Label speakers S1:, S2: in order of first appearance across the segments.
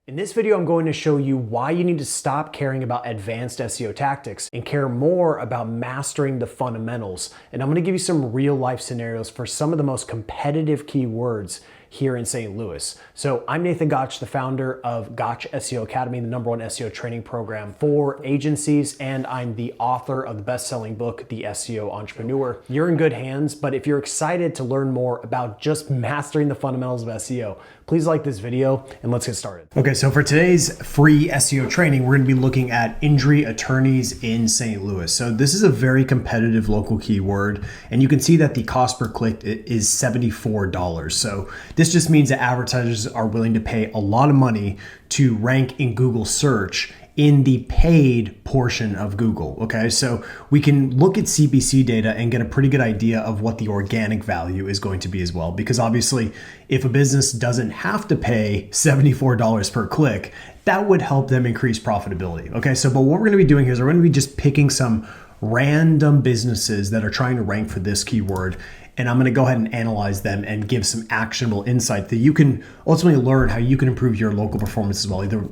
S1: In this video, I'm going to show you why you need to stop caring about advanced SEO tactics and care more about mastering the fundamentals. And I'm going to give you some real life scenarios for some of the most competitive keywords here in St. Louis. So I'm Nathan Gotch, the founder of Gotch SEO Academy, the #1 SEO training program for agencies, and I'm the author of the best-selling book, The SEO Entrepreneur. You're in good hands, but if you're excited to learn more about just mastering the fundamentals of SEO, please like this video and let's get started. Okay, so for today's free SEO training, we're gonna be looking at injury attorneys in St. Louis. So this is a very competitive local keyword, and you can see that the cost per click is $74. So this just means that advertisers are willing to pay a lot of money to rank in Google search in the paid portion of Google, okay? So we can look at CPC data and get a pretty good idea of what the organic value is going to be as well. Because obviously, if a business doesn't have to pay $74 per click, that would help them increase profitability, okay? So, but what we're gonna be doing here is we're gonna be just picking some random businesses that are trying to rank for this keyword, and I'm going to go ahead and analyze them and give some actionable insight that you can ultimately learn how you can improve your local performance as well, either,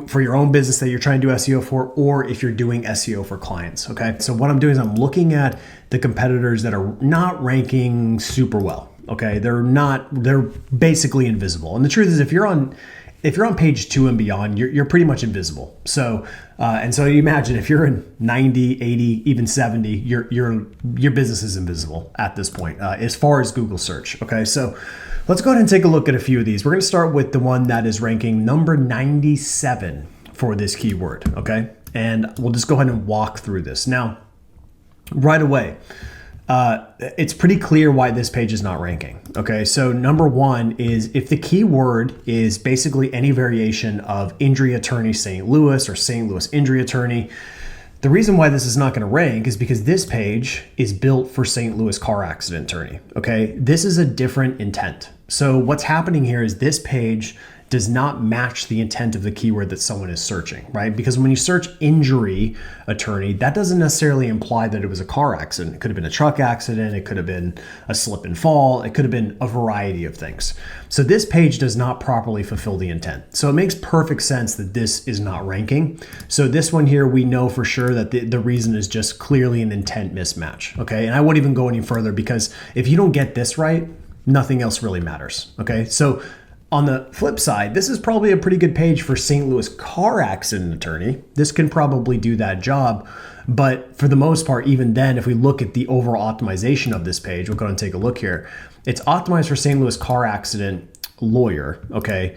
S1: for your own business that you're trying to do SEO for, or if you're doing SEO for clients. Okay. So what I'm doing is I'm looking at the competitors that are not ranking super well. Okay. They're basically invisible. And the truth is, if you're on page 2 and beyond, you're pretty much invisible. So, and so you imagine if you're in 90, 80, even 70, your business is invisible at this point, as far as Google search. Okay. So let's go ahead and take a look at a few of these. We're going to start with the one that is ranking number 97 for this keyword. Okay. And we'll just go ahead and walk through this. Now, right away, it's pretty clear why this page is not ranking. Okay, so number one is if the keyword is basically any variation of injury attorney St. Louis or St. Louis injury attorney, the reason why this is not going to rank is because this page is built for St. Louis car accident attorney. Okay, this is a different intent. So what's happening here is this page does not match the intent of the keyword that someone is searching, right? Because when you search injury attorney, that doesn't necessarily imply that it was a car accident. It could have been a truck accident. It could have been a slip and fall. It could have been a variety of things. So this page does not properly fulfill the intent. So it makes perfect sense that this is not ranking. So this one here, we know for sure that the reason is just clearly an intent mismatch, okay? And I won't even go any further because if you don't get this right, nothing else really matters, okay? So on the flip side, this is probably a pretty good page for St. Louis car accident attorney. This can probably do that job. But for the most part, even then, if we look at the overall optimization of this page, we'll go and take a look here. It's optimized for St. Louis car accident lawyer, okay?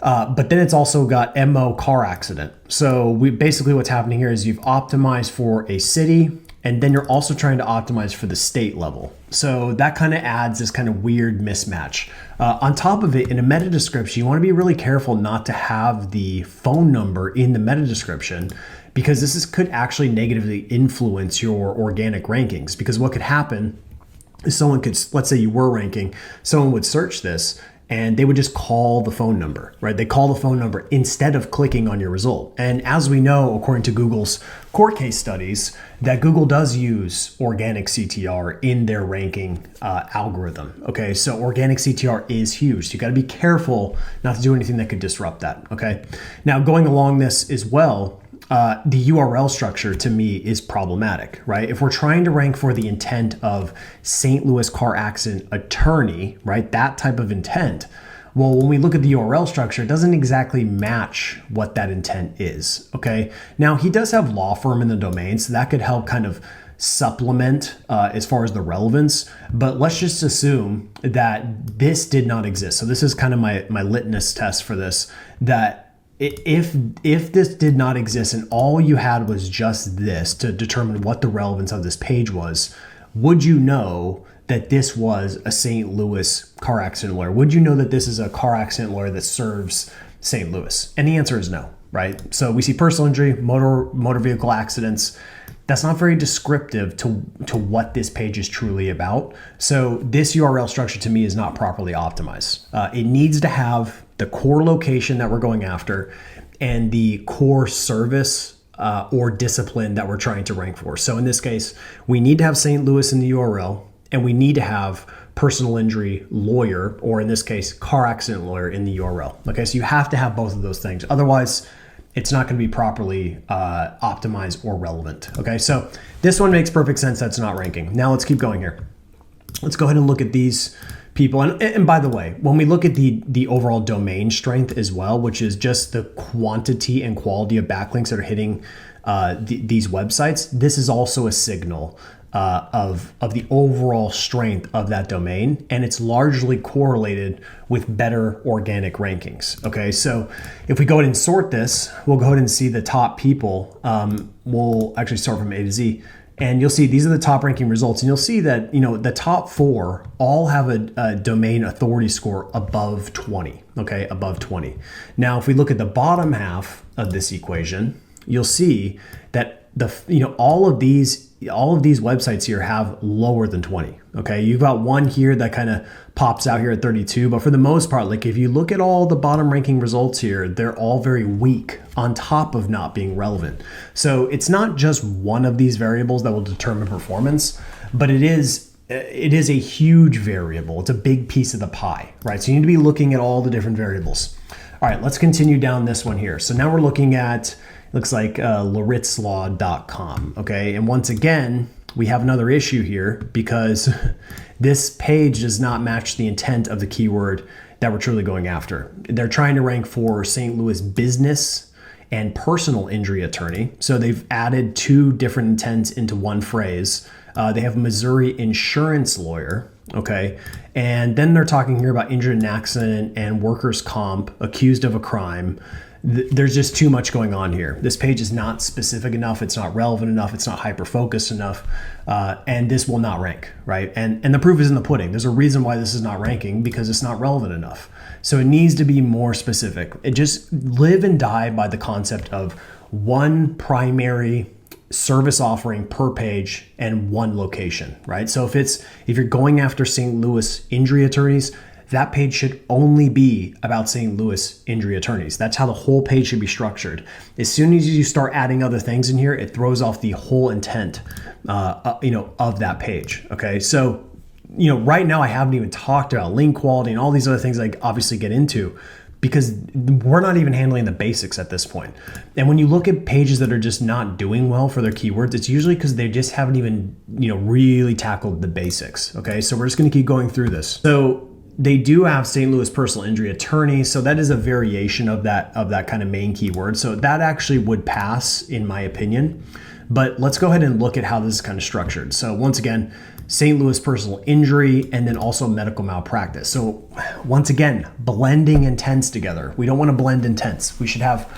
S1: But then it's also got MO car accident. So basically what's happening here is you've optimized for a city, and then you're also trying to optimize for the state level. So that kind of adds this kind of weird mismatch. On top of it, in a meta description, you want to be really careful not to have the phone number in the meta description, because could actually negatively influence your organic rankings. Because what could happen is someone could, let's say you were ranking, someone would search this and they would just call the phone number, right? They call the phone number instead of clicking on your result. And as we know, according to Google's court case studies, that Google does use organic CTR in their ranking algorithm. Okay, so organic CTR is huge. So you got to be careful not to do anything that could disrupt that. Okay, now going along this as well, the URL structure to me is problematic, right? If we're trying to rank for the intent of St. Louis car accident attorney, right? That type of intent. Well, when we look at the URL structure, it doesn't exactly match what that intent is, okay? Now, he does have law firm in the domain, so that could help kind of supplement as far as the relevance, but let's just assume that this did not exist. So this is kind of my litmus test for this, that if this did not exist and all you had was just this to determine what the relevance of this page was, would you know that this was a St. Louis car accident lawyer? Would you know that this is a car accident lawyer that serves St. Louis? And the answer is no, right? So we see personal injury, motor vehicle accidents. That's not very descriptive to what this page is truly about. So this URL structure to me is not properly optimized. It needs to have the core location that we're going after and the core service or discipline that we're trying to rank for. So in this case, we need to have St. Louis in the URL, and we need to have personal injury lawyer, or in this case, car accident lawyer in the URL. Okay, so you have to have both of those things. Otherwise, it's not going to be properly optimized or relevant. Okay, so this one makes perfect sense. That's not ranking. Now let's keep going here. Let's go ahead and look at these people. And by the way, when we look at the overall domain strength as well, which is just the quantity and quality of backlinks that are hitting these websites, this is also a signal of the overall strength of that domain, and it's largely correlated with better organic rankings. Okay, so if we go ahead and sort this, we'll go ahead and see the top people. We'll actually start from A to Z, and you'll see these are the top ranking results, and you'll see that the top 4 all have a domain authority score above 20. Okay, above 20. Now, if we look at the bottom half of this equation, you'll see that all of these websites here have lower than 20. Okay, you've got one here that kind of pops out here at 32, but for the most part, like if you look at all the bottom ranking results here, they're all very weak on top of not being relevant. So it's not just one of these variables that will determine performance, but it is a huge variable. It's a big piece of the pie, right? So you need to be looking at all the different variables. All right, let's continue down this one here. So now we're looking at, looks like laritzlaw.com. Okay, and once again, we have another issue here because this page does not match the intent of the keyword that we're truly going after. They're trying to rank for St. Louis business and personal injury attorney. So they've added 2 different intents into one phrase. They have Missouri insurance lawyer. Okay, and then they're talking here about injured in an accident and workers' comp, accused of a crime. There's just too much going on here. This page is not specific enough. It's not relevant enough. It's not hyper-focused enough. And this will not rank, right? And the proof is in the pudding. There's a reason why this is not ranking, because it's not relevant enough. So it needs to be more specific. It just live and die by the concept of one primary service offering per page and one location, right? So if you're going after St. Louis injury attorneys, that page should only be about St. Louis injury attorneys. That's how the whole page should be structured. As soon as you start adding other things in here, it throws off the whole intent, of that page. Okay, so right now I haven't even talked about link quality and all these other things I obviously get into, because we're not even handling the basics at this point. And when you look at pages that are just not doing well for their keywords, it's usually because they just haven't even really tackled the basics. Okay, so we're just going to keep going through this. So they do have St. Louis personal injury attorney, so that is a variation of that kind of main keyword. So that actually would pass in my opinion. But let's go ahead and look at how this is kind of structured. So once again, St. Louis personal injury, and then also medical malpractice. So once again, blending intents together. We don't want to blend intents. We should have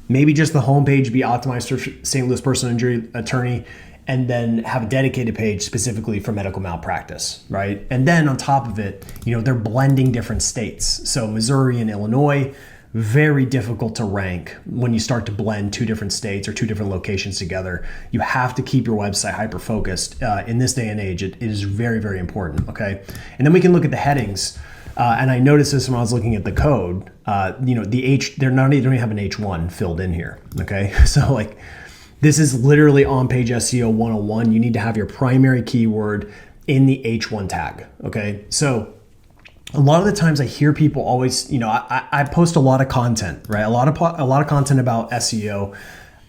S1: maybe just the homepage be optimized for St. Louis personal injury attorney, and then have a dedicated page specifically for medical malpractice, right? And then on top of it, they're blending different states. So Missouri and Illinois, very difficult to rank when you start to blend 2 different states or 2 different locations together. You have to keep your website hyper focused. In this day and age, it is very, very important. Okay, and then we can look at the headings. And I noticed this when I was looking at the code. The H, they don't even have an H1 filled in here. Okay, so this is literally on page SEO 101. You need to have your primary keyword in the H1 tag. Okay, so a lot of the times I hear people always, I post a lot of content, right? A lot of content about SEO.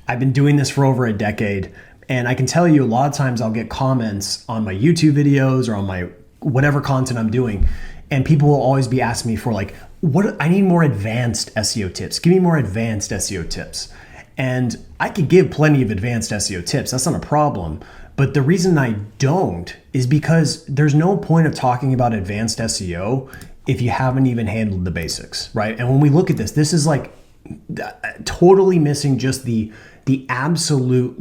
S1: I've been doing this for over a decade, and I can tell you a lot of times I'll get comments on my YouTube videos or on my whatever content I'm doing, and people will always be asking me for I need more advanced SEO tips. Give me more advanced SEO tips. And I could give plenty of advanced SEO tips. That's not a problem. But the reason I don't is because there's no point of talking about advanced SEO if you haven't even handled the basics, right? And when we look at this, this is totally missing just the absolute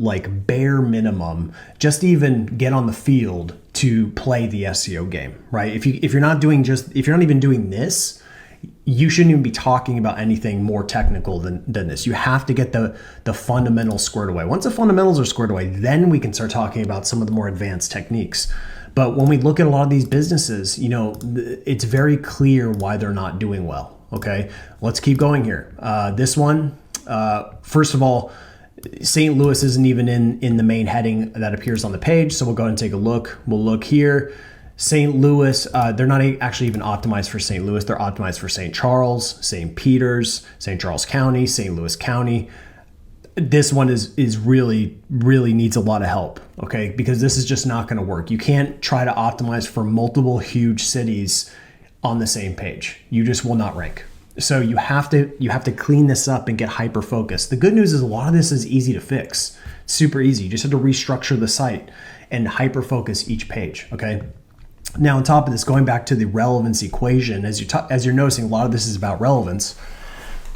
S1: bare minimum just to even get on the field to play the SEO game, right? If you're not even doing this, you shouldn't even be talking about anything more technical than this. You have to get the fundamentals squared away. Once the fundamentals are squared away, then we can start talking about some of the more advanced techniques. But when we look at a lot of these businesses, it's very clear why they're not doing well. Okay, let's keep going here. This one, first of all, St. Louis isn't even in the main heading that appears on the page. So we'll go ahead and take a look. We'll look here. St. Louis, they're not actually even optimized for St. Louis. They're optimized for St. Charles, St. Peters, St. Charles County, St. Louis County. This one is really needs a lot of help, okay? Because this is just not going to work. You can't try to optimize for multiple huge cities on the same page. You just will not rank. So you have to clean this up and get hyper focused. The good news is a lot of this is easy to fix. It's super easy. You just have to restructure the site and hyper focus each page, okay? Now on top of this, going back to the relevance equation, as you're noticing, a lot of this is about relevance.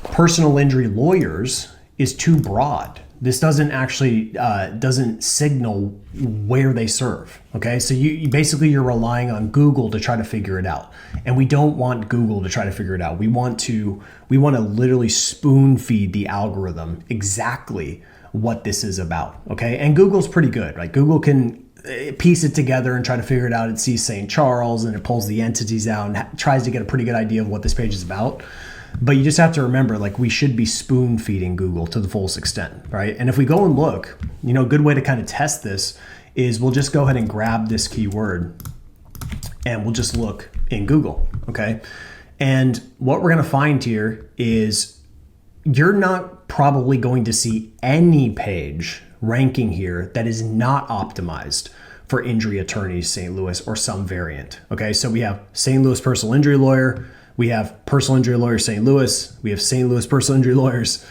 S1: Personal injury lawyers is too broad. This doesn't actually doesn't signal where they serve. Okay, so you basically you're relying on Google to try to figure it out, and we don't want Google to try to figure it out. We want to literally spoon feed the algorithm exactly what this is about. Okay, and Google's pretty good, right? Google can piece it together and try to figure it out. It sees St. Charles and it pulls the entities out and tries to get a pretty good idea of what this page is about. But you just have to remember, like, we should be spoon feeding Google to the fullest extent, right? And if we go and look, you know, a good way to kind of test this is we'll just go ahead and grab this keyword and we'll just look in Google, okay? And what we're gonna find here is you're not probably going to see any page ranking here that is not optimized for injury attorneys St. Louis or some variant, okay? So we have St. Louis personal injury lawyer, we have personal injury lawyers St. Louis. We have St. Louis personal injury lawyers.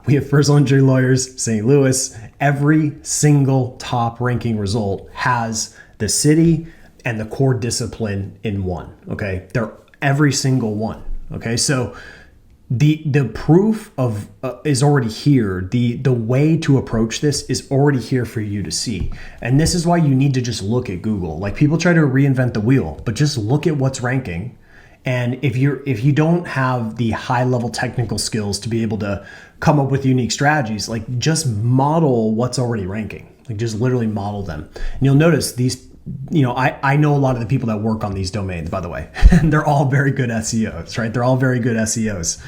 S1: We have personal injury lawyers St. Louis. Every single top ranking result has the city and the core discipline in one. Okay, they're every single one. Okay, so the proof of is already here. The way to approach this is already here for you to see. And this is why you need to just look at Google. Like, people try to reinvent the wheel, but just look at what's ranking. And if you don't have the high level technical skills to be able to come up with unique strategies, like, just model what's already ranking. Like, just literally model them. And you'll notice these, you know, I know a lot of the people that work on these domains, by the way, and they're all very good SEOs, right? They're all very good SEOs.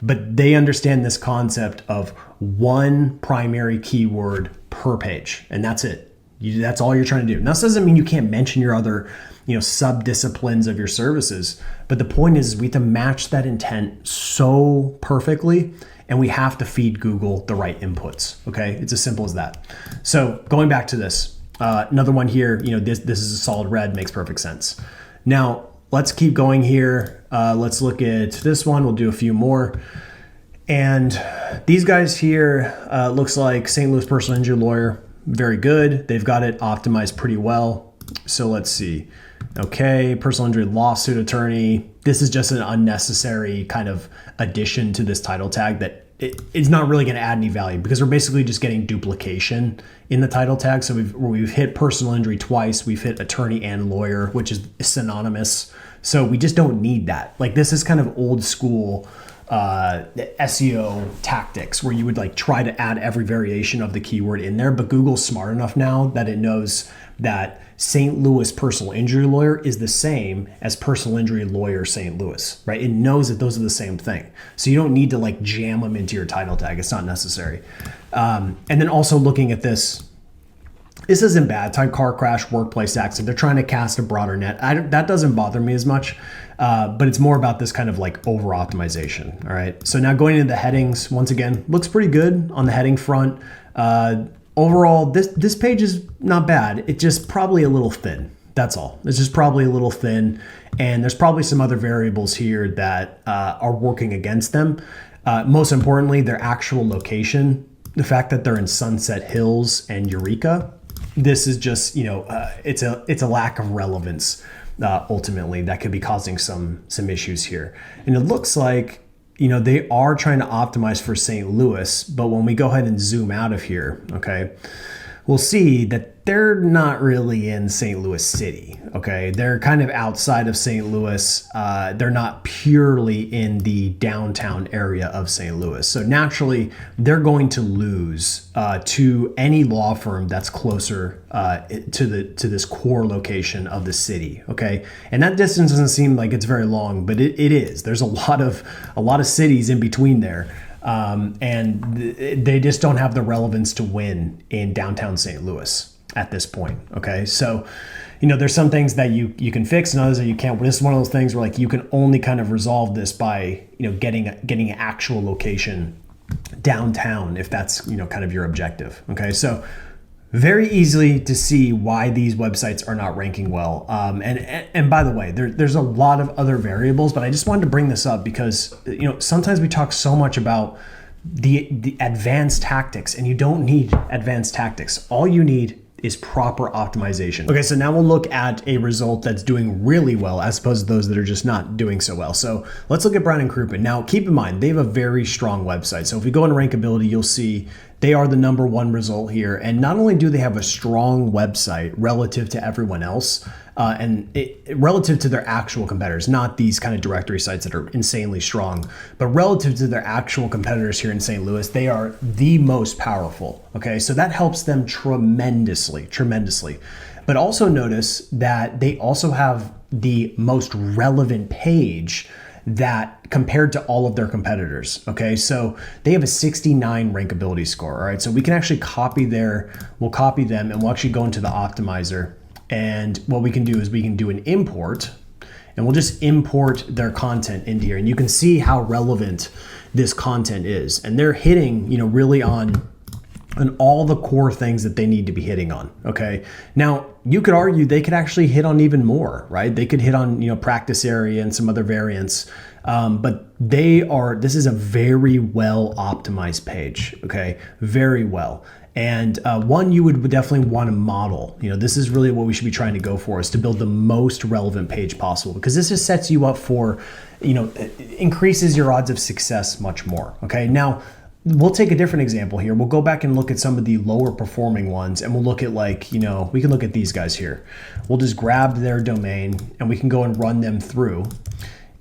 S1: But they understand this concept of one primary keyword per page, and that's it. That's all you're trying to do. Now, this doesn't mean you can't mention your other, you know, sub-disciplines of your services. But the point is we have to match that intent so perfectly, and we have to feed Google the right inputs, okay? It's as simple as that. So going back to this, another one here, you know, this is a solid red, makes perfect sense. Now, let's keep going here. Let's look at this one. We'll do a few more. And these guys here, looks like St. Louis personal injury lawyer, very good. They've got it optimized pretty well. So let's see. Okay, personal injury lawsuit attorney. This is just an unnecessary kind of addition to this title tag that it's not really going to add any value, because we're basically just getting duplication in the title tag. So we've hit personal injury twice. We've hit attorney and lawyer, which is synonymous. So we just don't need that. Like, this is kind of old school SEO tactics where you would like try to add every variation of the keyword in there. But Google's smart enough now that it knows that St. Louis personal injury lawyer is the same as personal injury lawyer St. Louis, right? It knows that those are the same thing. So you don't need to like jam them into your title tag. It's not necessary. And then also looking at this isn't bad. Type car crash, workplace accident. They're trying to cast a broader net. That doesn't bother me as much, but it's more about this kind of like over optimization. All right. So now going into the headings, once again, looks pretty good on the heading front. Overall, this page is not bad. It's just probably a little thin. That's all. It's just probably a little thin. And there's probably some other variables here that are working against them. Most importantly, their actual location, the fact that they're in Sunset Hills and Eureka. This is just, you know, it's a lack of relevance ultimately that could be causing some issues here. And it looks like, you know, they are trying to optimize for St. Louis, but when we go ahead and zoom out of here, okay, we'll see that they're not really in St. Louis City, okay? They're kind of outside of St. Louis. They're not purely in the downtown area of St. Louis. So naturally, they're going to lose to any law firm that's closer to this core location of the city, okay? And that distance doesn't seem like it's very long, but it is. There's a lot of cities in between there. And they just don't have the relevance to win in downtown St. Louis at this point. Okay. So, there's some things that you can fix and others that you can't. This is one of those things where like you can only kind of resolve this by, getting an actual location downtown if that's, kind of your objective. Okay. So very easily to see why these websites are not ranking well. And by the way, there's a lot of other variables, but I just wanted to bring this up because, sometimes we talk so much about the advanced tactics, and you don't need advanced tactics. All you need is proper optimization. Okay, so now we'll look at a result that's doing really well as opposed to those that are just not doing so well. So let's look at Brown and Crouppen. Now, keep in mind, they have a very strong website. So if we go into rankability, you'll see they are the #1 result here. And not only do they have a strong website relative to everyone else, relative to their actual competitors, not these kind of directory sites that are insanely strong, but relative to their actual competitors here in St. Louis, they are the most powerful. Okay, so that helps them tremendously. But also notice that they also have the most relevant page that compared to all of their competitors. Okay, so they have a 69 rankability score. All right, so we can actually we'll copy them and we'll actually go into the optimizer. And what we can do is we can do an import, and we'll just import their content into here. And you can see how relevant this content is. And they're hitting, really on all the core things that they need to be hitting on. Okay. Now you could argue they could actually hit on even more, right? They could hit on, practice area and some other variants. But this is a very well optimized page. Okay. Very well. And one you would definitely want to model. This is really what we should be trying to go for, is to build the most relevant page possible, because this just sets you up for, increases your odds of success much more. Okay. Now we'll take a different example here. We'll go back and look at some of the lower performing ones, and we'll look at we can look at these guys here. We'll just grab their domain and we can go and run them through.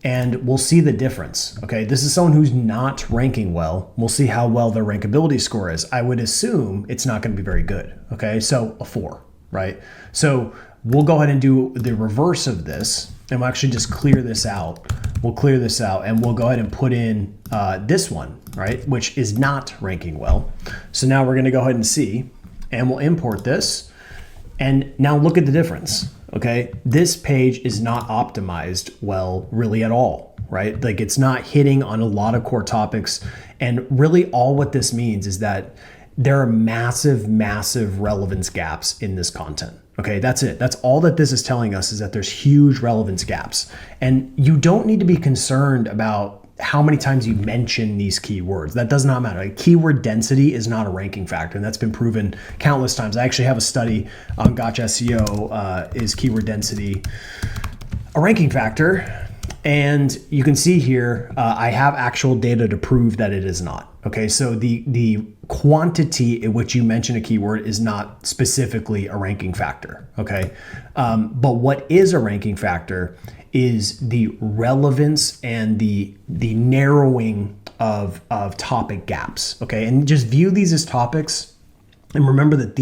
S1: And we'll see the difference. Okay, this is someone who's not ranking well. We'll see how well their rankability score is. I would assume it's not going to be very good. Okay, so a 4, right? So we'll go ahead and do the reverse of this, and we'll actually just clear this out. We'll clear this out, and we'll go ahead and put in this one, right, which is not ranking well. So now we're going to go ahead and see, and we'll import this. And now look at the difference. Okay, this page is not optimized well really at all, right? Like it's not hitting on a lot of core topics. And really all what this means is that there are massive relevance gaps in this content. Okay, that's it. That's all that this is telling us, is that there's huge relevance gaps. And you don't need to be concerned about how many times you mention these keywords. That does not matter. Like, keyword density is not a ranking factor, and that's been proven countless times. I actually have a study on Gotcha SEO, is keyword density a ranking factor? And you can see here, I have actual data to prove that it is not. Okay, so the quantity in which you mention a keyword is not specifically a ranking factor. Okay, but what is a ranking factor is the relevance and the narrowing of topic gaps. Okay, and just view these as topics, and remember that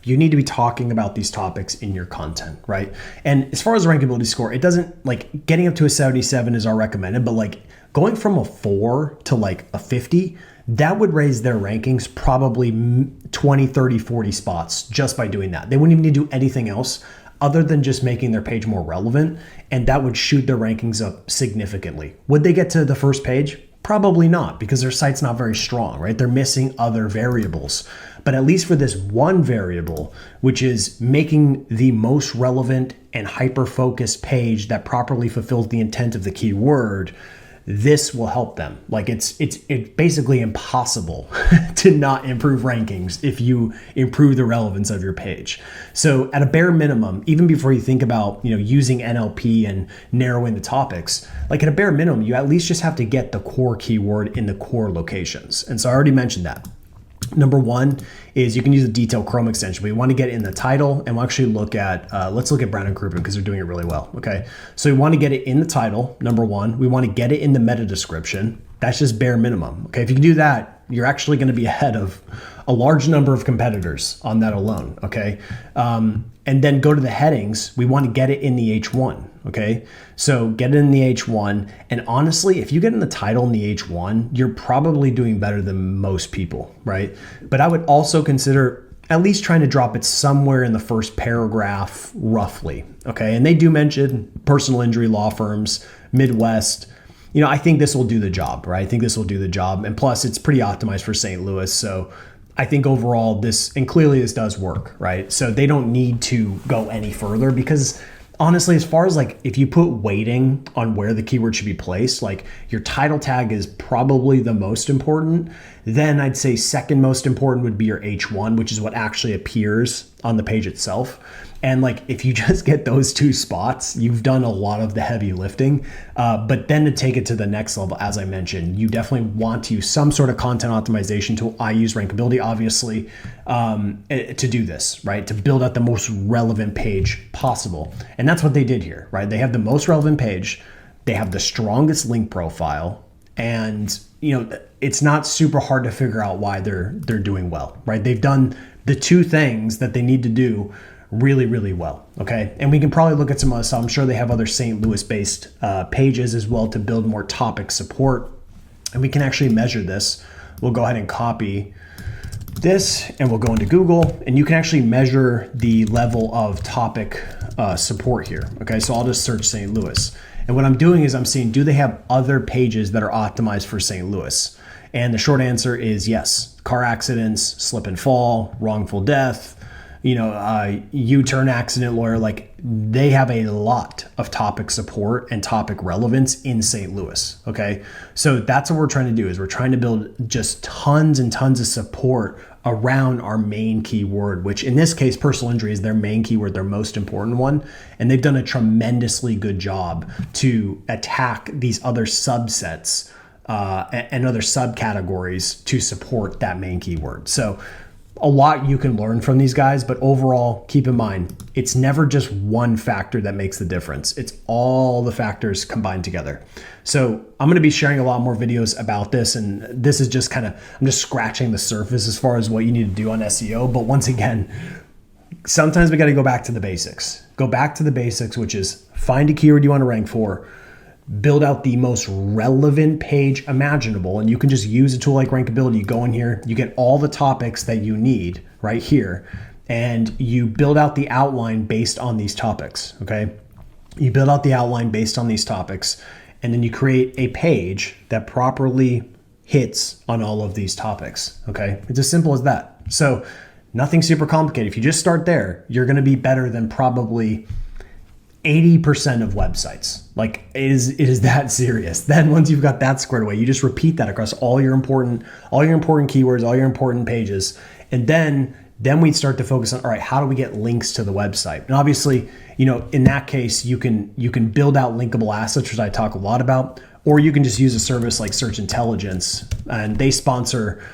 S1: you need to be talking about these topics in your content, right? And as far as the rankability score, it doesn't, like, getting up to a 77 is all recommended, but like going from a 4 to like a 50, that would raise their rankings probably 20, 30, 40 spots just by doing that. They wouldn't even need to do anything else other than just making their page more relevant, and that would shoot their rankings up significantly. Would they get to the first page? Probably not, because their site's not very strong, right? They're missing other variables. But at least for this one variable, which is making the most relevant and hyper-focused page that properly fulfills the intent of the keyword, this will help them. Like it's basically impossible to not improve rankings if you improve the relevance of your page. So at a bare minimum, even before you think about, using NLP and narrowing the topics, like at a bare minimum, you at least just have to get the core keyword in the core locations. And so I already mentioned that. Number one is you can use a detailed Chrome extension. We want to get it in the title, and we'll actually look at, let's look at Brown and Crouppen because they're doing it really well. Okay, so we want to get it in the title, number one. We want to get it in the meta description. That's just bare minimum. Okay, if you can do that, you're actually going to be ahead of a large number of competitors on that alone. Okay, and then go to the headings. We want to get it in the H1. Okay, so get it in the H1. And honestly, if you get in the title in the H1, you're probably doing better than most people, right? But I would also consider at least trying to drop it somewhere in the first paragraph roughly. Okay. And they do mention personal injury law firms, Midwest. I think this will do the job, right? I think this will do the job. And plus it's pretty optimized for St. Louis. So I think overall and clearly this does work, right? So they don't need to go any further because honestly, as far as like if you put weighting on where the keyword should be placed, like your title tag is probably the most important. Then I'd say second most important would be your H1, which is what actually appears on the page itself. And like if you just get those two spots, you've done a lot of the heavy lifting. But then to take it to the next level, as I mentioned, you definitely want to use some sort of content optimization tool. I use Rankability, obviously, to do this, right? To build out the most relevant page possible. And that's what they did here, right? They have the most relevant page. They have the strongest link profile. And, it's not super hard to figure out why they're doing well, right? They've done the two things that they need to do really, really well. Okay. And we can probably look at some other stuff. I'm sure they have other St. Louis based pages as well to build more topic support. And we can actually measure this. We'll go ahead and copy this and we'll go into Google and you can actually measure the level of topic support here. Okay. So I'll just search St. Louis. And what I'm doing is I'm seeing, do they have other pages that are optimized for St. Louis? And the short answer is yes. Car accidents, slip and fall, wrongful death, U-turn accident lawyer, like they have a lot of topic support and topic relevance in St. Louis. Okay. So that's what we're trying to do is we're trying to build just tons and tons of support around our main keyword, which in this case, personal injury is their main keyword, their most important one. And they've done a tremendously good job to attack these other subsets and other subcategories to support that main keyword. So a lot you can learn from these guys, but overall, keep in mind, it's never just one factor that makes the difference. It's all the factors combined together. So I'm going to be sharing a lot more videos about this. And this is just I'm just scratching the surface as far as what you need to do on SEO. But once again, sometimes we got to go back to the basics. Go back to the basics, which is find a keyword you want to rank for, build out the most relevant page imaginable. And you can just use a tool like Rankability. You go in here, you get all the topics that you need right here, and you build out the outline based on these topics. Okay. You build out the outline based on these topics, and then you create a page that properly hits on all of these topics. Okay. It's as simple as that. So nothing super complicated. If you just start there, you're going to be better than probably 80% of websites. Like it is that serious. Then once you've got that squared away, you just repeat that across all your important keywords, all your important pages. And then we'd start to focus on, all right, how do we get links to the website? And obviously, in that case, you can build out linkable assets, which I talk a lot about, or you can just use a service like Search Intelligence, and they sponsor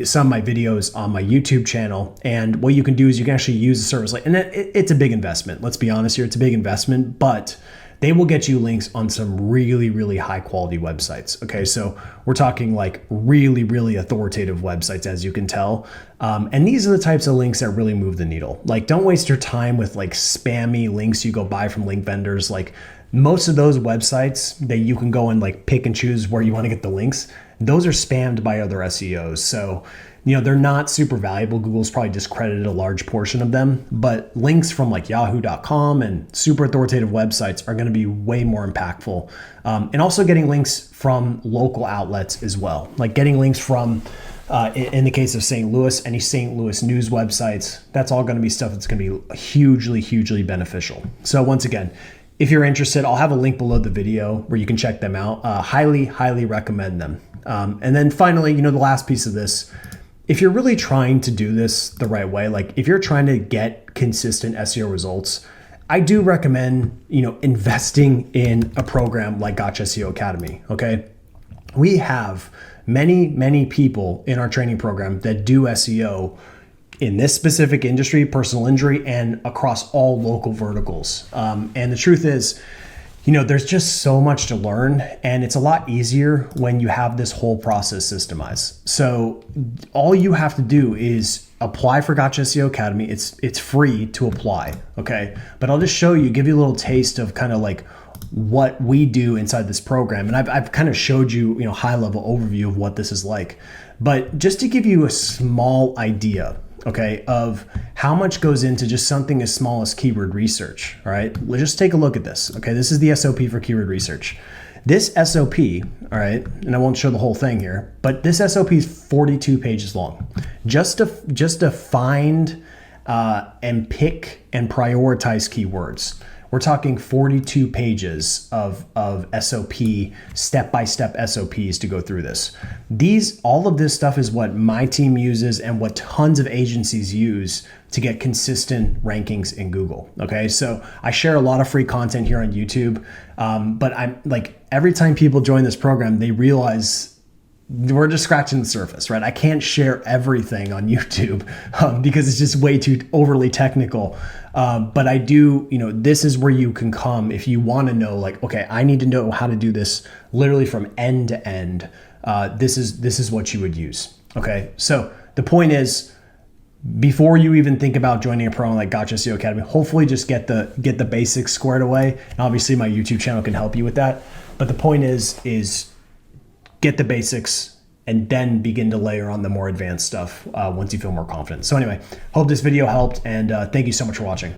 S1: some of my videos on my YouTube channel. And what you can do is you can actually use a service and it's a big investment. Let's be honest here, it's a big investment, but they will get you links on some really, really high quality websites. Okay, so we're talking like really, really authoritative websites, as you can tell. And these are the types of links that really move the needle. Like, don't waste your time with like spammy links you go buy from link vendors. Like, most of those websites that you can go and like pick and choose where you want to get the links, those are spammed by other SEOs. So, they're not super valuable. Google's probably discredited a large portion of them, but links from like yahoo.com and super authoritative websites are going to be way more impactful. And also getting links from local outlets as well. Like getting links from, in the case of St. Louis, any St. Louis news websites, that's all going to be stuff that's going to be hugely, hugely beneficial. So once again, if you're interested, I'll have a link below the video where you can check them out. Highly, highly recommend them. And then finally, the last piece of this, if you're really trying to do this the right way, like if you're trying to get consistent SEO results, I do recommend, investing in a program like Gotcha SEO Academy. Okay. We have many, many people in our training program that do SEO in this specific industry, personal injury, and across all local verticals. And the truth is, there's just so much to learn, and it's a lot easier when you have this whole process systemized. So all you have to do is apply for Gotcha SEO Academy. It's free to apply, okay? But I'll just show you, give you a little taste of kind of like what we do inside this program. And I've kind of showed you, high level overview of what this is like. But just to give you a small idea okay, of how much goes into just something as small as keyword research. All right, let's just take a look at this. Okay, this is the SOP for keyword research. This SOP, all right, and I won't show the whole thing here, but this SOP is 42 pages long. Just to find and pick and prioritize keywords. We're talking 42 pages of SOP, step-by-step SOPs to go through this. All of this stuff is what my team uses and what tons of agencies use to get consistent rankings in Google. Okay, so I share a lot of free content here on YouTube, but I'm like, every time people join this program, they realize we're just scratching the surface, right? I can't share everything on YouTube because it's just way too overly technical. But I do, this is where you can come if you want to know, like, okay, I need to know how to do this literally from end to end. This is what you would use. Okay, so the point is, before you even think about joining a program like Gotcha SEO Academy, hopefully just get the basics squared away. And obviously my YouTube channel can help you with that. But the point is get the basics and then begin to layer on the more advanced stuff once you feel more confident. So anyway, hope this video helped, and thank you so much for watching.